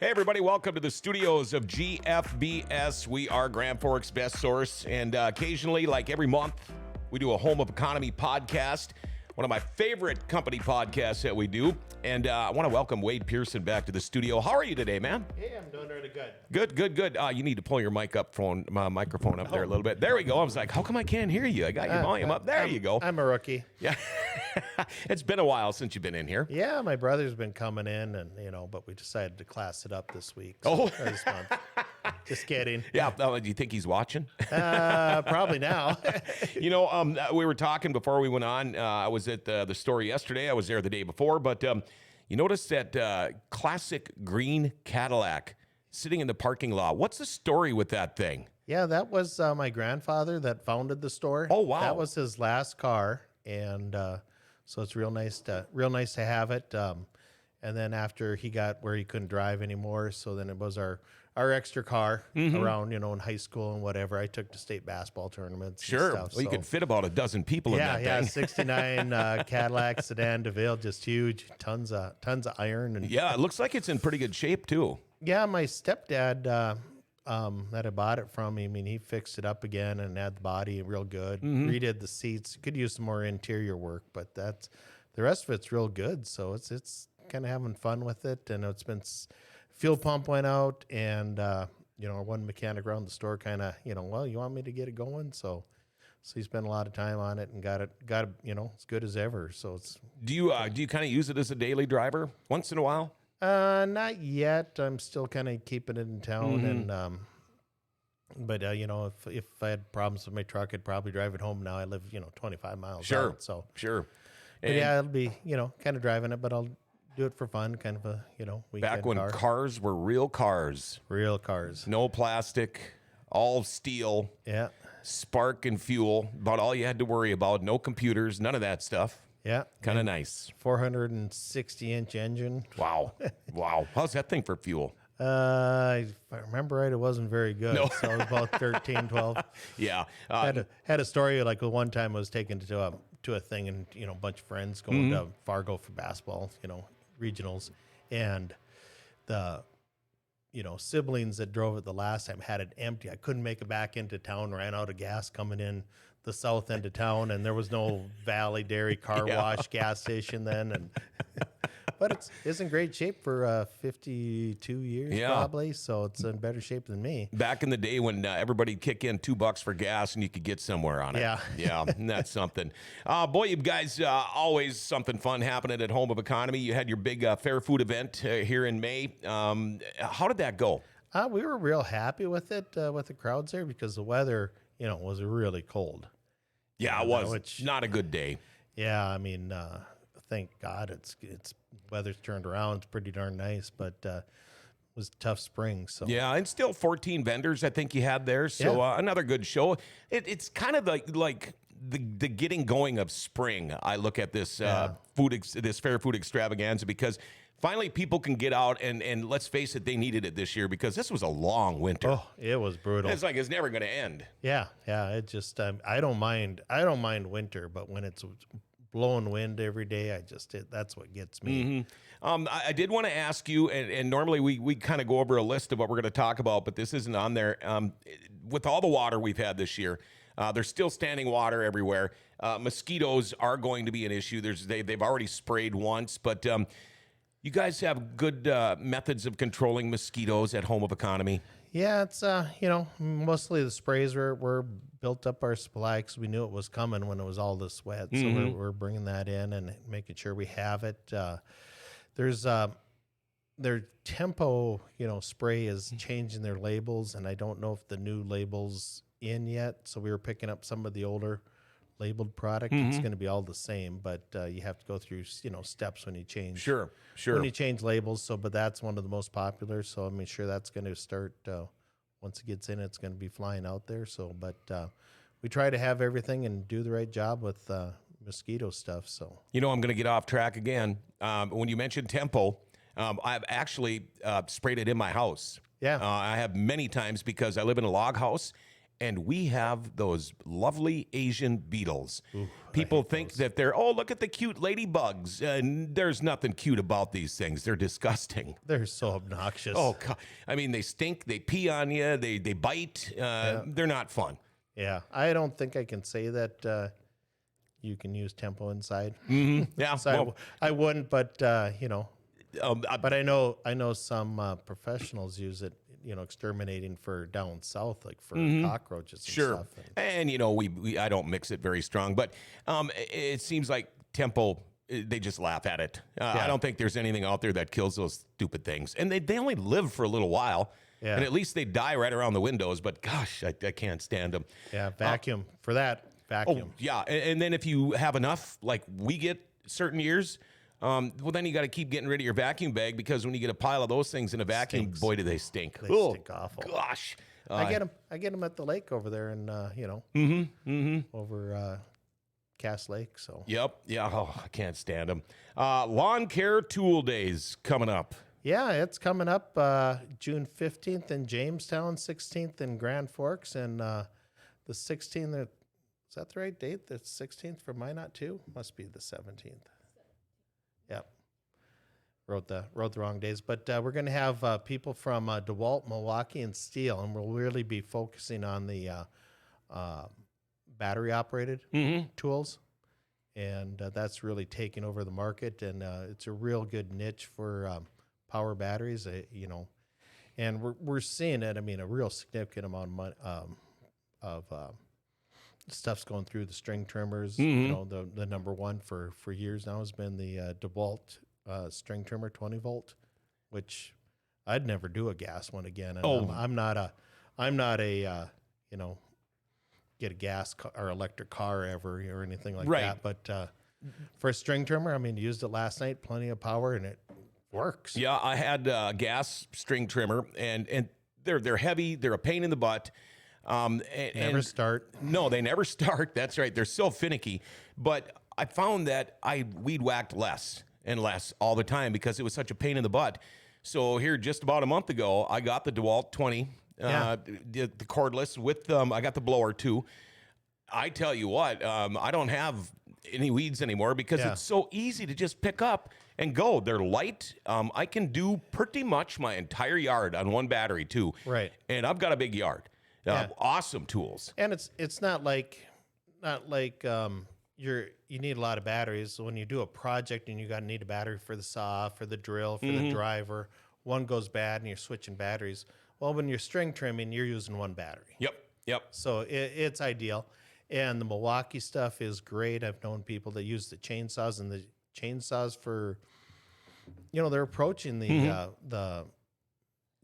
Hey, everybody, welcome to the studios of GFBS. We are Grand Forks Best Source, and occasionally, like every month, we do a Home of Economy podcast, one of my favorite company podcasts that we do. And I want to welcome Wade Pearson back to the studio. How are you today, man? Hey, I'm doing really good. Good. You need to pull your microphone up there a little bit. There we go. I was like, how come I can't hear you? I got your volume up. There you go. I'm a rookie. Yeah. It's been a while since you've been in here. Yeah, my brother's been coming in, and but we decided to class it up this week. Oh. Or this month. Just kidding. Yeah. Do you think he's watching? Probably now. We were talking before we went on. I was at the store yesterday. I was there the day before, but you noticed that classic green Cadillac sitting in the parking lot. What's the story with that thing? Yeah, that was my grandfather that founded the store. Oh, wow. That was his last car, and so it's real nice to have it. And then after he got where he couldn't drive anymore, so then it was our extra car around, in high school and whatever. I took to state basketball tournaments. Sure. And stuff, Well, you could fit about a dozen people in that thing. Yeah, 69 Cadillac sedan DeVille, just huge, tons of iron. And Yeah, it looks like it's in pretty good shape, too. yeah, my stepdad that I bought it from, he fixed it up again and had the body real good. Redid the seats. Could use some more interior work, but the rest of it's real good. So it's kind of having fun with it. And it's been fuel pump went out, and one mechanic around the store kind of well, you want me to get it going? So he spent a lot of time on it and got it as good as ever. So it's Do you kind of use it as a daily driver once in a while? not yet. I'm still kind of keeping it in town, and but if I had problems with my truck, I'd probably drive it home. Now I live 25 miles Sure. out, so Sure. but yeah, it'll be kind of driving it, but I'll do it for fun, kind of a weekend Back when car. cars were real cars, Real cars. no plastic, all steel, Yeah, spark and fuel, about all you had to worry about. No computers, none of that stuff. yeah. Kind of nice. 460-inch engine. Wow. Wow. How's that thing for fuel? If I remember right, it wasn't very good. No. So it was about 13, 12. Yeah. Had a story like one time I was taken to a thing, and a bunch of friends going to Fargo for basketball, regionals, and the siblings that drove it the last time had it empty. I couldn't make it back into town. Ran out of gas coming in the south end of town, and there was no Valley Dairy car wash gas station then, and. But it's in great shape for 52 years, probably. So it's in better shape than me. Back in the day when everybody'd kick in $2 for gas and you could get somewhere on it. Yeah. Yeah, and that's something. Boy, you guys, always something fun happening at Home of Economy. You had your big fair food event here in May. How did that go? We were real happy with it, with the crowds there, because the weather, was really cold. Yeah, it was not a good day. Yeah, thank God it's weather's turned around. It's pretty darn nice, but it was a tough spring. So Yeah, and still 14 vendors I think you had there. So another good show. It's kind of like the getting going of spring. I look at this this fair food extravaganza, because finally people can get out and let's face it, they needed it this year, because this was a long winter. Oh, it was brutal. It's like it's never going to end. Yeah. It just I don't mind winter, but when it's blowing wind every day, that's what gets me. I did want to ask you, and normally we kind of go over a list of what we're going to talk about, but this isn't on there. With all the water we've had this year, there's still standing water everywhere. Mosquitoes are going to be an issue. They've already sprayed once, but you guys have good methods of controlling mosquitoes at Home of Economy. Yeah, it's mostly the sprays were built up our supply because we knew it was coming when it was all this wet. So we're bringing that in and making sure we have it. There's their Tempo, spray is changing their labels, and I don't know if the new label's in yet. So we were picking up some of the older labeled product. It's going to be all the same, but you have to go through steps when you change. Sure. When you change labels. So, but that's one of the most popular. So I'm sure that's going to start once it gets in. It's going to be flying out there. So, but we try to have everything and do the right job with mosquito stuff. So I'm going to get off track again. When you mentioned Tempo, I've actually sprayed it in my house. Yeah. I have many times, because I live in a log house. and we have those lovely Asian beetles. Ooh, People think that they're, oh, look at the cute ladybugs. There's nothing cute about these things. They're disgusting. They're so obnoxious. Oh, God. I mean, they stink. They pee on you. They bite. They're not fun. Yeah, I don't think I can say that you can use Tempo inside. Yeah. So well, I wouldn't, but you know, I- but I know some professionals use it. You know, exterminating for down south, like for cockroaches and Sure. stuff. And you know, we I don't mix it very strong, but it seems like Tempo, they just laugh at it. I don't think there's anything out there that kills those stupid things, and they only live for a little while. Yeah. And at least they die right around the windows. But gosh, I can't stand them. Yeah, vacuum for that. Vacuum. Oh yeah, and then if you have enough, like we get certain years. Well, then you got to keep getting rid of your vacuum bag, because when you get a pile of those things in a vacuum, Stinks. boy, do they stink. They Oh, stink awful. gosh. I get them at the lake over there, and you know, over Cass Lake. So Yep. Yeah. Oh, I can't stand them. Lawn care tool days coming up. yeah, it's coming up June 15th in Jamestown, 16th in Grand Forks, and the 16th. Is that the right date? The 16th for Minot too? Must be the 17th. Yep. Wrote the wrong days, but we're going to have people from DeWalt, Milwaukee, and Steel, and we'll really be focusing on the battery-operated tools, and that's really taking over the market, and it's a real good niche for power batteries, you know, and we're seeing it. I mean, a real significant amount of money, of stuff's going through the string trimmers. You know, the number one for years now has been the DeWalt string trimmer 20 volt, which I'd never do a gas one again. And I'm not a you know, get a gas or electric car ever or anything like Right. that. But for a string trimmer, I mean, used it last night, plenty of power, and it works. Yeah, I had a gas string trimmer, and they're heavy. They're a pain in the butt. Never start. No, they never start. That's right. They're so finicky. But I found that I weed whacked less and less all the time because it was such a pain in the butt. So here, just about a month ago, I got the DeWalt 20, the cordless with I got the blower too. I tell you what, I don't have any weeds anymore because it's so easy to just pick up and go. They're light. I can do pretty much my entire yard on one battery too. Right. And I've got a big yard. Awesome tools. And it's not like you need a lot of batteries. So when you do a project and you need a battery for the saw, for the drill, for the driver, one goes bad and you're switching batteries. Well, when you're string trimming, you're using one battery. Yep. So it's ideal. And the Milwaukee stuff is great. I've known people that use the chainsaws, and the chainsaws for, you know, they're approaching the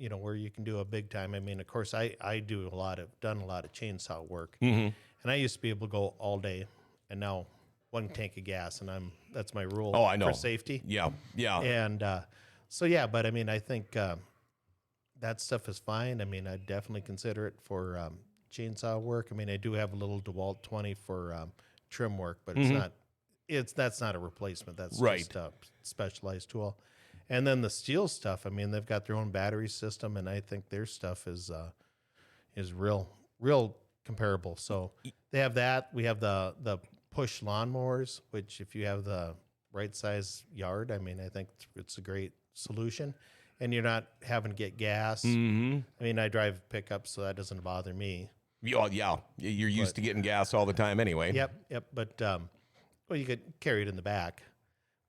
you know, where you can do a big time. I mean, of course, I done a lot of chainsaw work, and I used to be able to go all day, and now one tank of gas, and that's my rule. Oh, I know. For safety. Yeah. And so yeah, but I mean, I think that stuff is fine. I mean, I definitely consider it for chainsaw work. I mean, I do have a little DeWalt 20 for trim work, but that's not a replacement. That's Right. just a specialized tool. And then the Steel stuff, I mean, they've got their own battery system, and I think their stuff is real comparable. So they have that. We have the push lawnmowers, which if you have the right size yard, I mean, I think it's a great solution. And you're not having to get gas. I mean, I drive a pickup, so that doesn't bother me. Yeah. You're used to getting gas all the time anyway. Yep. But well, you could carry it in the back.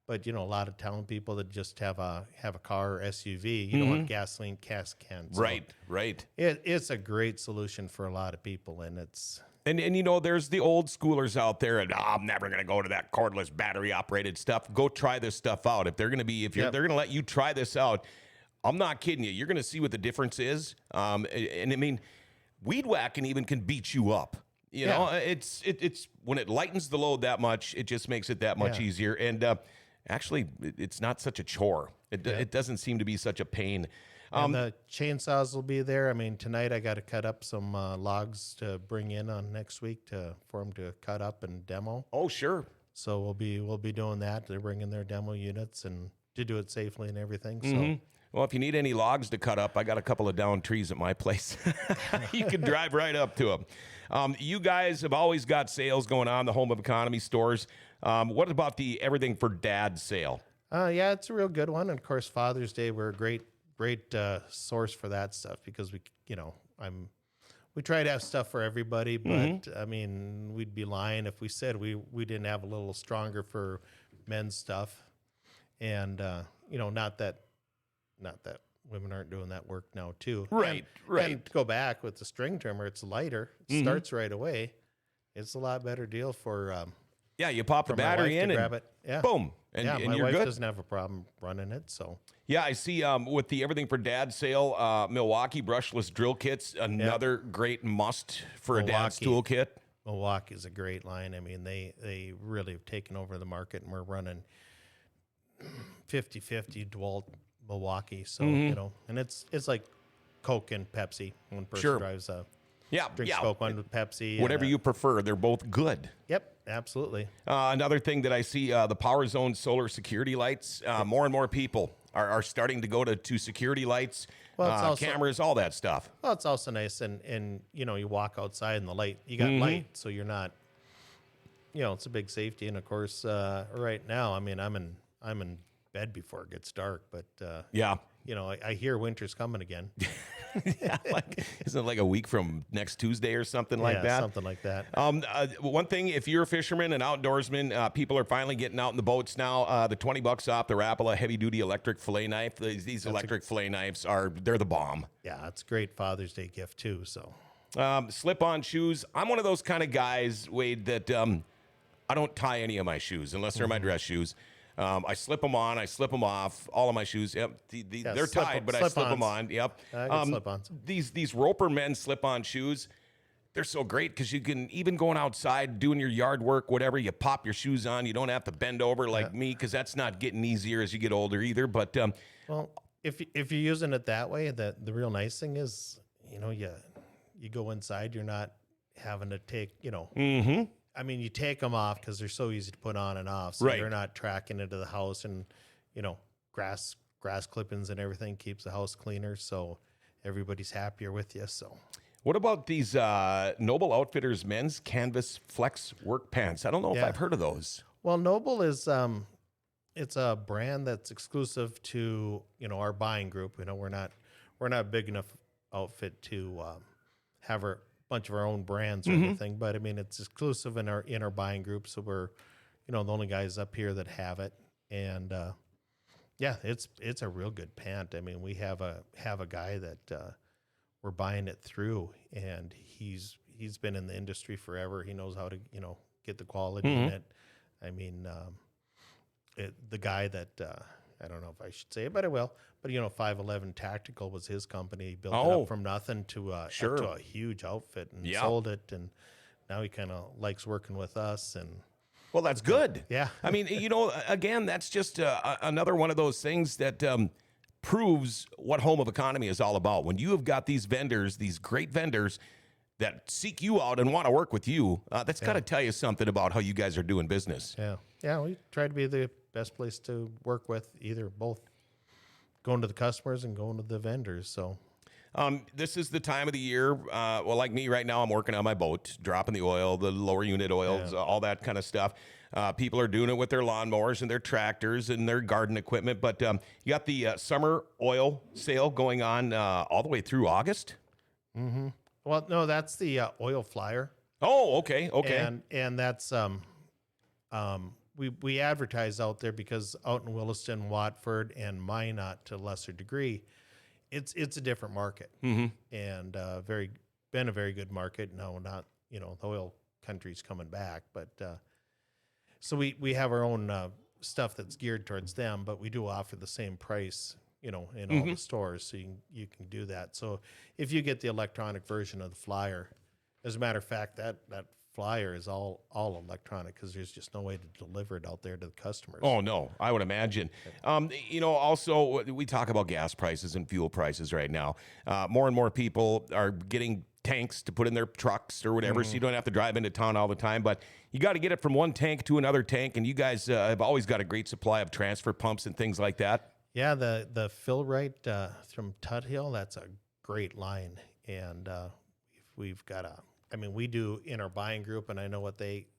But you know, a lot of talented people that just have a car or SUV, you don't want gasoline gas cans. So Right. it's a great solution for a lot of people, and it's And you know, there's the old schoolers out there, and I'm never gonna go to that cordless battery operated stuff. Go try this stuff out. If they're gonna let you try this out, I'm not kidding you. You're gonna see what the difference is. And I mean, weed whacking even can beat you up. You know, it's when it lightens the load that much, it just makes it that much easier. And actually, it's not such a chore. It doesn't seem to be such a pain. and the chainsaws will be there. I mean, tonight I got to cut up some logs to bring in on next week for them to cut up and demo. Oh, sure. So we'll be doing that. They're bringing their demo units and to do it safely and everything. So Well, if you need any logs to cut up, I got a couple of downed trees at my place. You can drive right up to them. You guys have always got sales going on, the Home of Economy stores. What about the Everything for Dad sale? Yeah, it's a real good one. And of course, Father's Day, we're a great source for that stuff because we try to have stuff for everybody, but I mean, we'd be lying if we said we didn't have a little stronger for men's stuff. And not that women aren't doing that work now too. Right. And to go back with the string trimmer, it's lighter. It starts right away. It's a lot better deal for Yeah, you pop the for my battery wife in to and grab it. Yeah. boom, and my you're wife good. doesn't have a problem running it, so Yeah, I see with the Everything for Dad sale, Milwaukee brushless drill kits, another great must for a dad's Milwaukee. toolkit. Milwaukee is a great line. I mean, they really have taken over the market, and we're running 50-50 DeWalt Milwaukee. So and it's like Coke and Pepsi. One person Sure. drives Yeah, drinks yeah. Coke, one with Pepsi. Whatever and, you prefer, they're both good. Yep, absolutely. Another thing that I see, the Power Zone solar security lights. More and more people are starting to go to security lights, Well, it's also- cameras, all that stuff. Well, it's also nice, and you walk outside and the light, you got light, so you're not, it's a big safety. And of course, right now, I mean, I'm in bed before it gets dark, but Yeah. I hear winter's coming again. Yeah, isn't it like a week from next Tuesday or something like Yeah, that? something like that. One thing, if you're a fisherman and outdoorsman, people are finally getting out in the boats now. The $20 off the Rapala heavy duty electric fillet knife. These electric fillet knives they're the bomb. Yeah, it's a great Father's Day gift too. So Slip-on shoes. I'm one of those kind of guys, Wade, that I don't tie any of my shoes unless they're my dress shoes. I slip them on, I slip them off. All of my shoes, yep, they're tied, but I slip them on. Yep. I got slip-ons. These Roper men slip-on shoes, they're so great because you can, even going outside, doing your yard work, whatever, you pop your shoes on. You don't have to bend over like me because that's not getting easier as you get older either. But well, if you're using it that way, the real nice thing is, you go inside, you're not having to take, I mean, you take them off because they're so easy to put on and off. So Right. you're not tracking into the house, and grass clippings and everything keeps the house cleaner. So everybody's happier with you. So what about these Noble Outfitters men's canvas flex work pants? I don't know if Yeah. I've heard of those. well, Noble is it's a brand that's exclusive to our buying group. We're not a big enough outfit to have a bunch of our own brands or anything, but I mean it's exclusive in our buying group, so we're the only guys up here that have it. And yeah, it's a real good pant. I mean, we have a guy that we're buying it through, and he's been in the industry forever. He knows how to get the quality in it. I mean, the guy that I don't know if I should say it, but I will. But 511 Tactical was his company. He built it up from nothing to up to a huge outfit and sold it, and now he kind of likes working with us. And Well, that's good. Yeah. I mean, again, that's just another one of those things that proves what Home of Economy is all about. When you have got these vendors, these great vendors that seek you out and want to work with you, that's got to tell you something about how you guys are doing business. yeah, we try to be the best place to work with, either both going to the customers and going to the vendors. So This is the time of the year. Well, like me right now, I'm working on my boat, dropping the oil, the lower unit oils, all that kind of stuff. People are doing it with their lawnmowers and their tractors and their garden equipment. But you got the summer oil sale going on all the way through August. well, no, that's the oil flyer. Oh, okay. And that's we advertise out there because out in Williston, Watford, and Minot to a lesser degree, it's a different market, and been a very good market. No, not the oil country's coming back, but so we have our own stuff that's geared towards them, but we do offer the same price in all the stores, so you can do that. So if you get the electronic version of the flyer, as a matter of fact, that flyer is all electronic because there's just no way to deliver it out there to the customers. Oh, no, I would imagine. Also, we talk about gas prices and fuel prices right now. More and more people are getting tanks to put in their trucks or whatever, so you don't have to drive into town all the time. But you got to get it from one tank to another tank, and you guys have always got a great supply of transfer pumps and things like that. Yeah, the Phil Wright from Tut Hill, that's a great line, and we've got a. I mean, we do in our buying group, and I know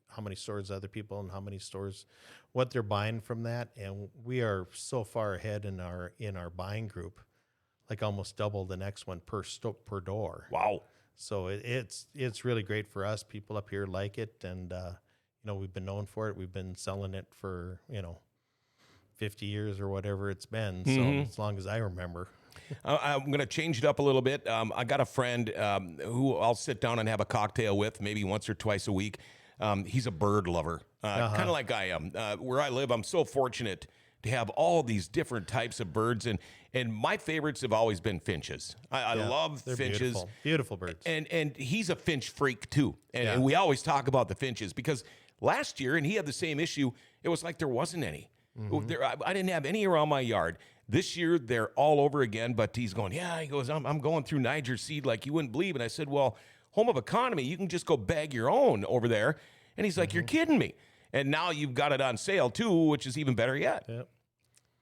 how many stores other people, and how many stores, what they're buying from that, and we are so far ahead in our buying group, like almost double the next one per door. Wow. So it's really great for us. People up here like it, and we've been known for it. We've been selling it for 50 years or whatever it's been. So as long as I remember. I'm going to change it up a little bit. I got a friend who I'll sit down and have a cocktail with maybe once or twice a week. He's a bird lover, kind of like I am. Where I live, I'm so fortunate to have all these different types of birds, and my favorites have always been finches. I love They're finches. beautiful, beautiful birds. And he's a finch freak too. And we always talk about the finches because last year, and he had the same issue, it was like there wasn't any. I didn't have any around my yard. This year, they're all over again, but he's going, he goes, I'm going through Niger seed like you wouldn't believe. And I said, well, Home of Economy, you can just go bag your own over there. And he's like, you're kidding me. And now you've got it on sale too, which is even better yet. Yep.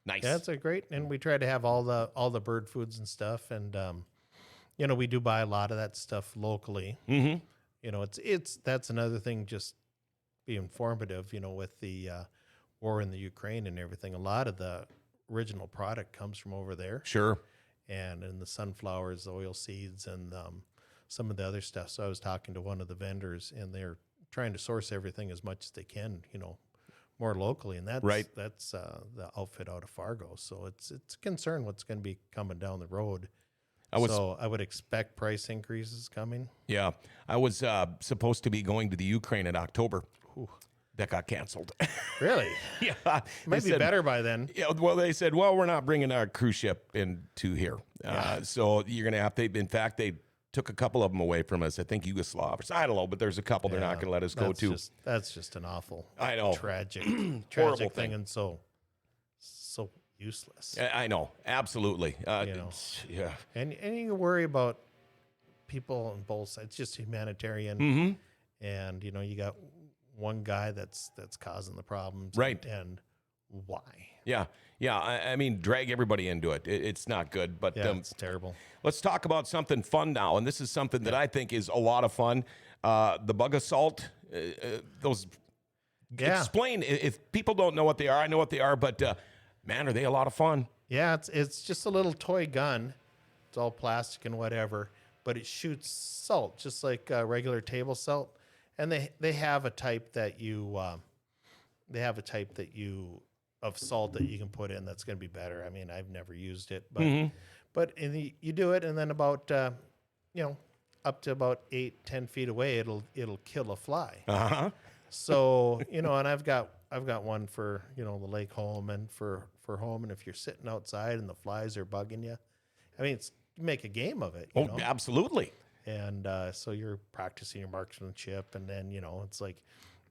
Nice. Yeah, it's a great, and we try to have all the bird foods and stuff, and we do buy a lot of that stuff locally. That's another thing. Just be informative. With the war in the Ukraine and everything, a lot of the original product comes from over there. Sure. And the sunflowers, the oil seeds, and some of the other stuff. So I was talking to one of the vendors, and they're trying to source everything as much as they can. More locally, and that's right. That's the outfit out of Fargo. So it's a concern what's going to be coming down the road. I would expect price increases coming. Yeah, I was supposed to be going to the Ukraine in October. Ooh. That got canceled. Really? Yeah. Might be better by then. Yeah. Well, they said, we're not bringing our cruise ship into here. So you're going to have to. In fact, they took a couple of them away from us. I think Yugoslavs. I don't know, but there's a couple they're not going to let us go to. That's just an awful, I know, tragic horrible thing, and so useless. I know, absolutely. Yeah, and you worry about people on both sides. Just humanitarian, and you got one guy that's causing the problems, right? And why? Yeah. I mean, drag everybody into it. It's not good, but it's terrible. Let's talk about something fun now, and this is something that I think is a lot of fun. The bug assault. Explain if people don't know what they are. I know what they are, but man, are they a lot of fun? Yeah, it's just a little toy gun. It's all plastic and whatever, but it shoots salt just like regular table salt. And they have a type that of salt that you can put in that's going to be better. I mean, I've never used it, but you do it, and then about up to about 8-10 feet away, it'll kill a fly. So and I've got one for the lake home and for home, and if you're sitting outside and the flies are bugging you, I mean, you make a game of it. Oh, absolutely. And so you're practicing your marksmanship, and then it's like.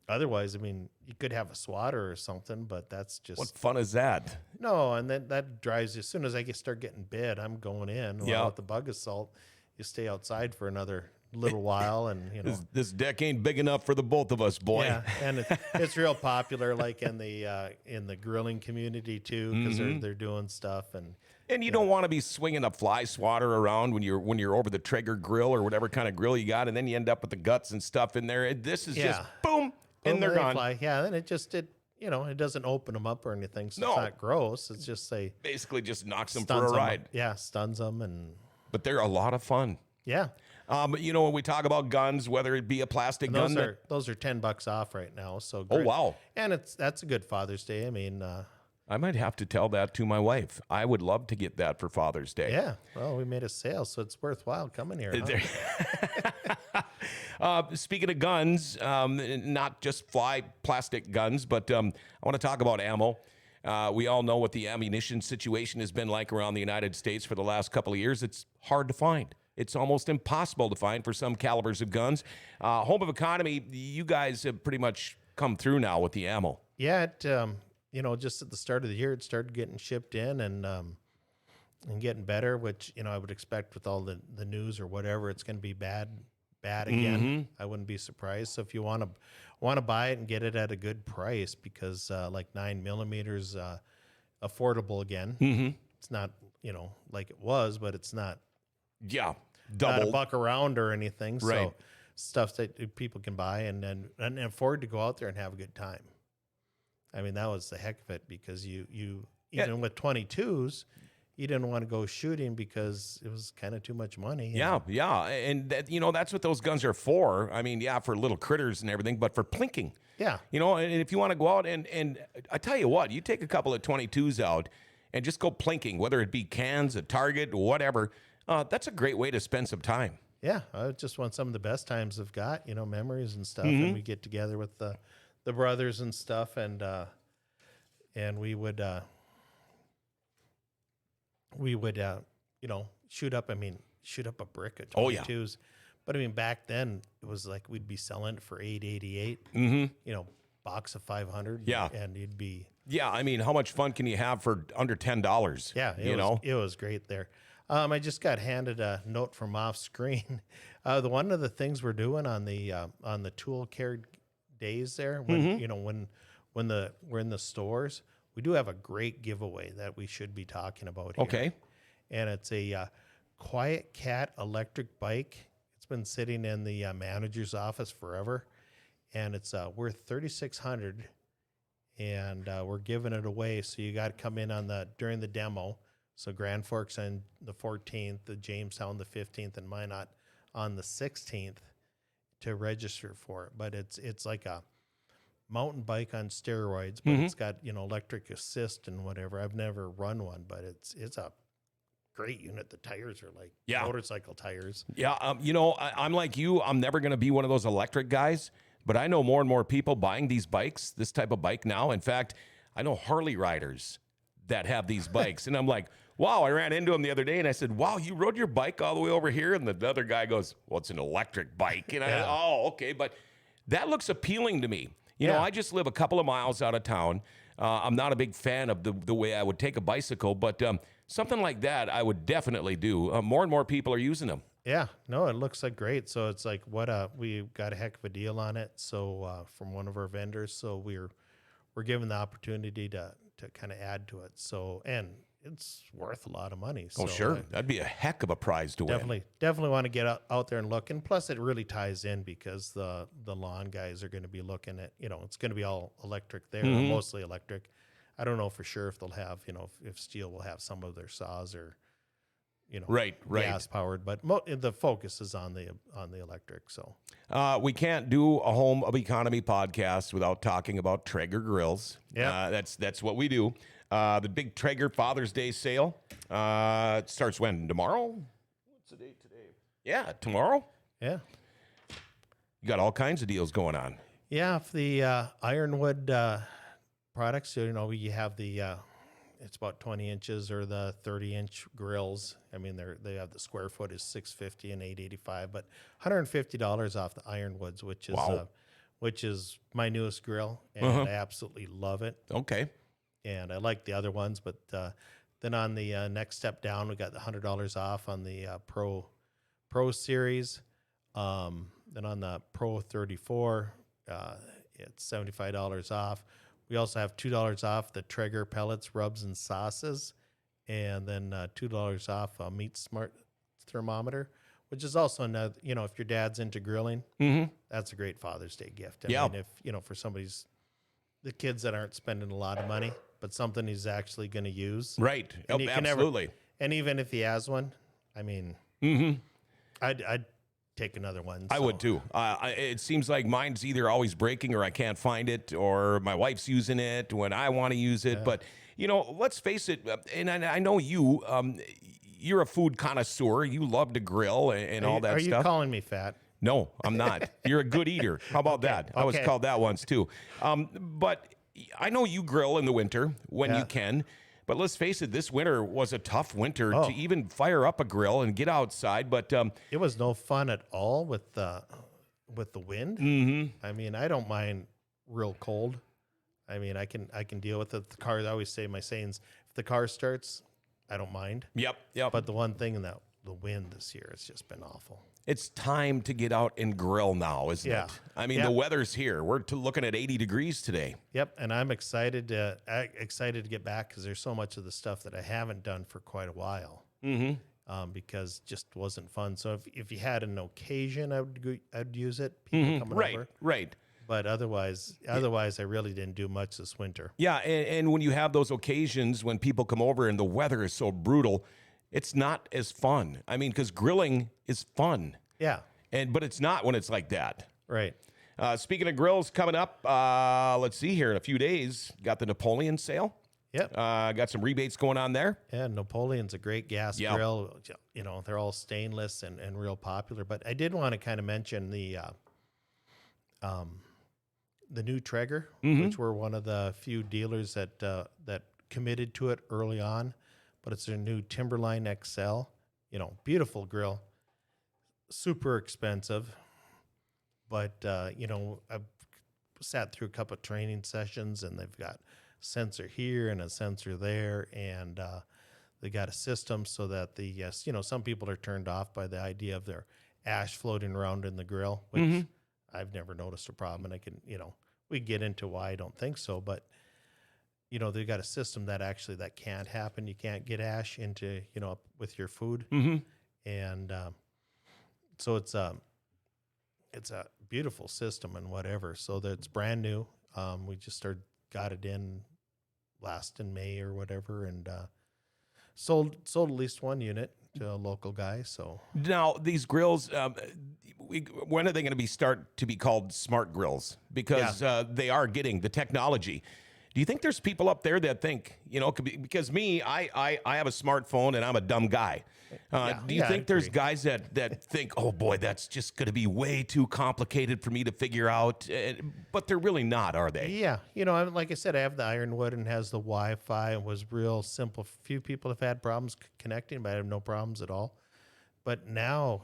Otherwise, I mean, you could have a swatter or something, but that's just... What fun is that? No, and then that drives you... As soon as I start getting bit, I'm going in. Well, with the bug assault, you stay outside for another little while, and, This deck ain't big enough for the both of us, boy. Yeah, and it's real popular, like in the grilling community, too, because they're doing stuff, And you don't want to be swinging a fly swatter around when you're over the Traeger grill or whatever kind of grill you got, and then you end up with the guts and stuff in there. This is just boom, and they're gone. Fly. Yeah, and it doesn't open them up or anything, so it's not gross. It's just basically just knocks them for a ride. Yeah, stuns them, but they're a lot of fun. Yeah. When we talk about guns, whether it be a plastic gun, those are $10 off right now. So oh wow, and that's a good Father's Day. I mean. I might have to tell that to my wife. I would love to get that for Father's Day. Yeah. Well, we made a sale, so it's worthwhile coming here. Huh? Speaking of guns, not just plastic guns, but I want to talk about ammo. We all know what the ammunition situation has been like around the United States for the last couple of years. It's hard to find. It's almost impossible to find for some calibers of guns. Home of Economy, you guys have pretty much come through now with the ammo. Yeah, just at the start of the year, it started getting shipped in and getting better, which, I would expect with all the news or whatever, it's going to be bad again. I wouldn't be surprised. So if you want to buy it and get it at a good price, because like 9 millimeters, affordable again. Mm-hmm. It's not, like it was, but it's not Yeah. not a Double. buck around or anything. Right. So stuff that people can buy and afford to go out there and have a good time. I mean, that was the heck of it, because you even with 22s, you didn't want to go shooting because it was kind of too much money. Yeah, yeah. And that's what those guns are for. I mean, yeah, for little critters and everything, but for plinking. Yeah. And if you want to go out and I tell you what, you take a couple of 22s out and just go plinking, whether it be cans, a target, whatever. That's a great way to spend some time. Yeah, I just want some of the best times I've got, memories and stuff. Mm-hmm. And we get together with the brothers and stuff, and we would shoot up a brick at 22s. Oh, yeah. But I mean, back then it was like we'd be selling it for $8.88. Mm-hmm. Box of 500. Yeah. And it'd be Yeah, I mean, how much fun can you have for under $10? yeah, it was great there. I just got handed a note from off screen. One of the things we're doing on the tool care days there, when we're in the stores, we do have a great giveaway that we should be talking about here. Okay. And it's a Quiet Cat electric bike. It's been sitting in the manager's office forever, and it's worth $3,600, and we're giving it away. So you got to come in during the demo. So Grand Forks on the 14th, the Jamestown the 15th, and Minot on the 16th to register for it. But it's like a mountain bike on steroids, but it's got electric assist and whatever. I've never run one, but it's a great unit. The tires are like motorcycle tires. Yeah, I'm like you. I'm never going to be one of those electric guys, but I know more and more people buying these bikes, this type of bike now. In fact, I know Harley riders that have these bikes, and I'm like, wow, I ran into him the other day, and I said, wow, you rode your bike all the way over here? And the other guy goes, well, it's an electric bike. And okay, but that looks appealing to me. I just live a couple of miles out of town. I'm not a big fan of the way I would take a bicycle, but something like that I would definitely do. More and more people are using them. Yeah, no, it looks like great. So it's like we got a heck of a deal on it. So from one of our vendors, so we're given the opportunity to kind of add to it. So, and it's worth a lot of money. So sure, that'd be a heck of a prize to win. Definitely want to get out there and look. And plus, it really ties in because the lawn guys are going to be looking at it's going to be all electric there, mostly electric. I don't know for sure if they'll have if Steel will have some of their saws or right gas powered, but the focus is on the electric. So we can't do a home of economy podcast without talking about Traeger grills. Yeah, that's what we do. The big Traeger Father's Day sale it starts when? Tomorrow? What's the date today? Yeah, tomorrow. Yeah, you got all kinds of deals going on. Yeah, if the Ironwood products, you have the it's about 20 inches or the 30-inch grills. I mean, they have the square foot is $650 and $885, but $150 off the Ironwoods, which is my newest grill, and I absolutely love it. Okay. And I like the other ones, but then on the next step down, we got the $100 off on the Pro Series. Then on the Pro 34, it's $75 off. We also have $2 off the Traeger pellets, rubs, and sauces, and then $2 off a Meat Smart thermometer, which is also another. If your dad's into grilling, that's a great Father's Day gift. I mean, if for the kids that aren't spending a lot of money, but something he's actually going to use, right? And Absolutely. And even if he has one, I mean, I'd take another one. I would too. It seems like mine's either always breaking or I can't find it, or my wife's using it when I want to use it. But, let's face it, and I know you're a food connoisseur. You love to grill and all that stuff. Are you calling me fat? No, I'm not. You're a good eater. How about that? I was called that once too. But I know you grill in the winter when you can. But let's face it, this winter was a tough winter to even fire up a grill and get outside. But it was no fun at all with the wind. I mean, I don't mind real cold. I mean, I can deal with it. The car, I always say my sayings, if the car starts, I don't mind. Yep. But the one thing in that the wind this year. It's just been awful. It's time to get out and grill now, isn't Yeah. it? I mean, Yeah. the weather's here. We're looking at 80 degrees today. Yep, and I'm excited to get back because there's so much of the stuff that I haven't done for quite a while. Because just wasn't fun. So if you had an occasion, I'd use it. People coming Right, over. right. But otherwise, I really didn't do much this winter. Yeah, and when you have those occasions when people come over and the weather is so brutal, it's not as fun. I mean, because grilling is fun, Yeah, but it's not when it's like that. right. Speaking of grills coming up, let's see here in a few days, got the Napoleon sale. Yep. Got some rebates going on there. Yeah, Napoleon's a great gas Yeah. grill. You know, they're all stainless and real popular. But I did want to kind of mention the new Traeger, which were one of the few dealers that committed to it early on. But it's their new Timberline XL. You know, beautiful grill, super expensive. But you know, I've sat through a couple of training sessions, and they've got sensor here and a sensor there, and they got a system so that you know, some people are turned off by the idea of their ash floating around in the grill, which I've never noticed a problem, and I can, you know, we get into why I don't think so, but you know, they've got a system that can't happen. You can't get ash into, you know, with your food, and so it's a beautiful system and whatever. So that's brand new. We just got it in last in May or whatever, and sold at least one unit to a local guy. So Now, these grills, when are they going to start to be called smart grills? Because they are getting the technology. Do you think there's people up there that think, you know, because me, I have a smartphone and I'm a dumb guy. Do you I think there's agree. guys that think, oh boy, that's just going to be way too complicated for me to figure out? But they're really not, are they? yeah, you know, like I said, I have the Ironwood and has the Wi-Fi and was real simple. Few people have had problems connecting, but I have no problems at all. But now,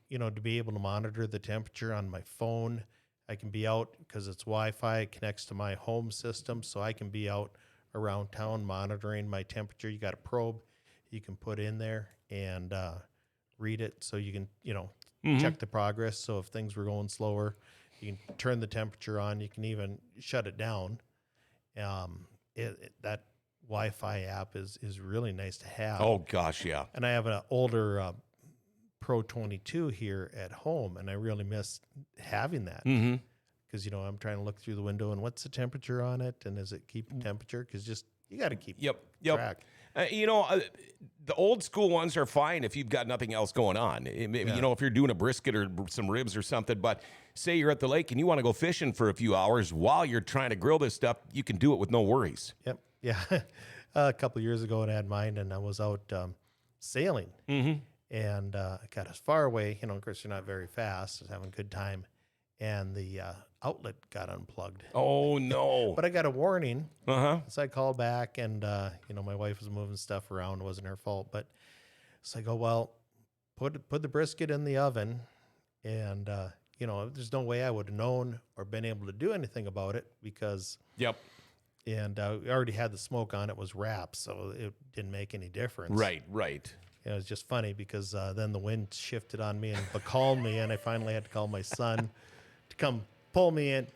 you know, to be able to monitor the temperature on my phone, I can be out because it's Wi-Fi. It connects to my home system, so I can be out around town monitoring my temperature. You got a probe you can put in there and read it, so you can, you know, check the progress. So if things were going slower, you can turn the temperature on. You can even shut it down. That Wi-Fi app is really nice to have. Oh gosh, yeah. And I have an older Pro 22 here at home, and I really miss having that because you know, I'm trying to look through the window and what's the temperature on it, and is it keeping temperature? Because you got to keep track. You know, the old school ones are fine if you've got nothing else going on. You know, if you're doing a brisket or some ribs or something. But say you're at the lake and you want to go fishing for a few hours while you're trying to grill this stuff, you can do it with no worries. Yep. Yeah. A couple of years ago, I had mine, and I was out sailing, and I got as far away. You know, of course, you're not very fast. I was having a good time, and the outlet got unplugged. Oh no! But I got a warning. Uh-huh. So I called back, and you know, my wife was moving stuff around. It wasn't her fault, but so I go, well, put the brisket in the oven, and you know, there's no way I would have known or been able to do anything about it because Yep. and we already had the smoke on. It was wrapped, so it didn't make any difference. Right. Right. It was just funny because then the wind shifted on me and becalmed me, and I finally had to call my son to come pull me in.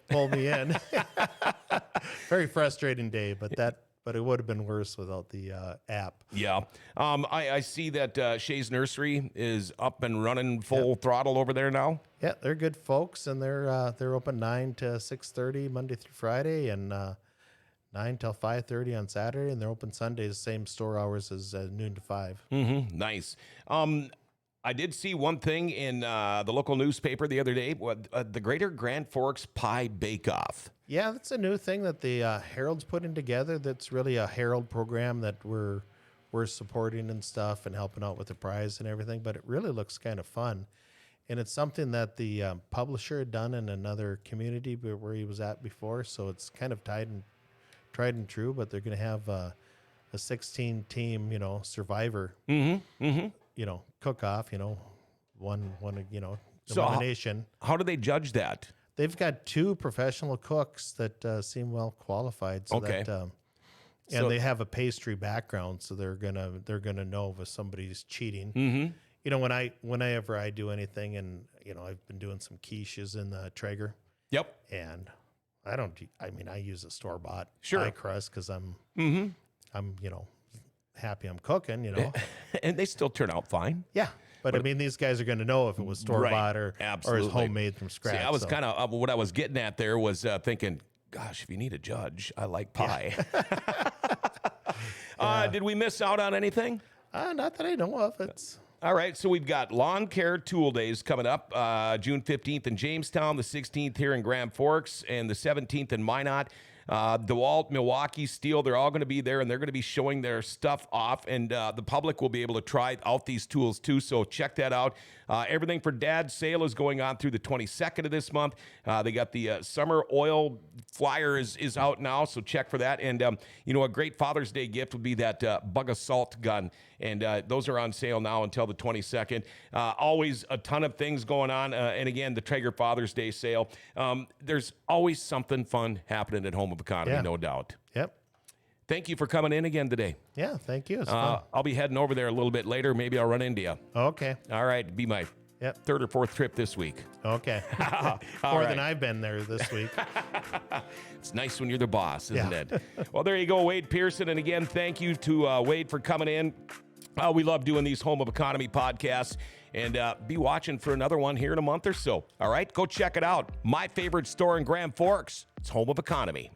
Very frustrating day, but it would have been worse without the app. Yeah. I see that Shay's Nursery is up and running full throttle over there now. Yeah, they're good folks, and they're open 9 to 6:30 Monday through Friday, and 9 till 5:30 on Saturday, and they're open Sundays, same store hours as noon to 5. Nice. I did see one thing in the local newspaper the other day, the Greater Grand Forks Pie Bake Off. Yeah, that's a new thing that the Herald's putting together. That's really a Herald program that we're supporting and stuff and helping out with the prize and everything. But it really looks kind of fun, and it's something that the publisher had done in another community where he was at before. So it's kind of tried and true. But they're going to have a 16 team, you know, survivor, you know, cook off, you know, one, you know, elimination. How do they judge that? They've got 2 professional cooks that seem well qualified. So Okay. that, So- and they have a pastry background, so they're gonna know if somebody's cheating. you know, whenever I do anything, and you know, I've been doing some quiches in the Traeger, Yep. and I use a store bought Sure. pie crust because I'm you know, happy I'm cooking, you know. And they still turn out fine. Yeah. But I mean, these guys are going to know if it was store bought or Absolutely. is homemade from scratch. See, I was kind of what I was getting at there was thinking, gosh, if you need a judge, I like pie. Did we miss out on anything? Not that I know of. It's All right, so we've got Lawn Care Tool Days coming up June 15th in Jamestown, the 16th here in Grand Forks, and the 17th in Minot. DeWalt, Milwaukee, Steel, they're all going to be there, and they're going to be showing their stuff off, and the public will be able to try out these tools too, so check that out. Everything for Dad sale is going on through the 22nd of this month. They got the summer oil flyer is out now, so check for that. And, you know, a great Father's Day gift would be that Bug Assault gun, and those are on sale now until the 22nd. Always a ton of things going on, and again, the Traeger Father's Day sale. There's always something fun happening at Home of Economy, no doubt. Yep. Thank you for coming in again today. Yeah, thank you. It's fun. I'll be heading over there a little bit later. Maybe I'll run into you. Okay. All right, be my third or fourth trip this week. Okay. More than I've been there this week. It's nice when you're the boss, isn't it? Well, there you go, Wade Pearson. And again, thank you to Wade for coming in. We love doing these Home of Economy podcasts. And be watching for another one here in a month or so. All right, go check it out. My favorite store in Grand Forks. It's Home of Economy.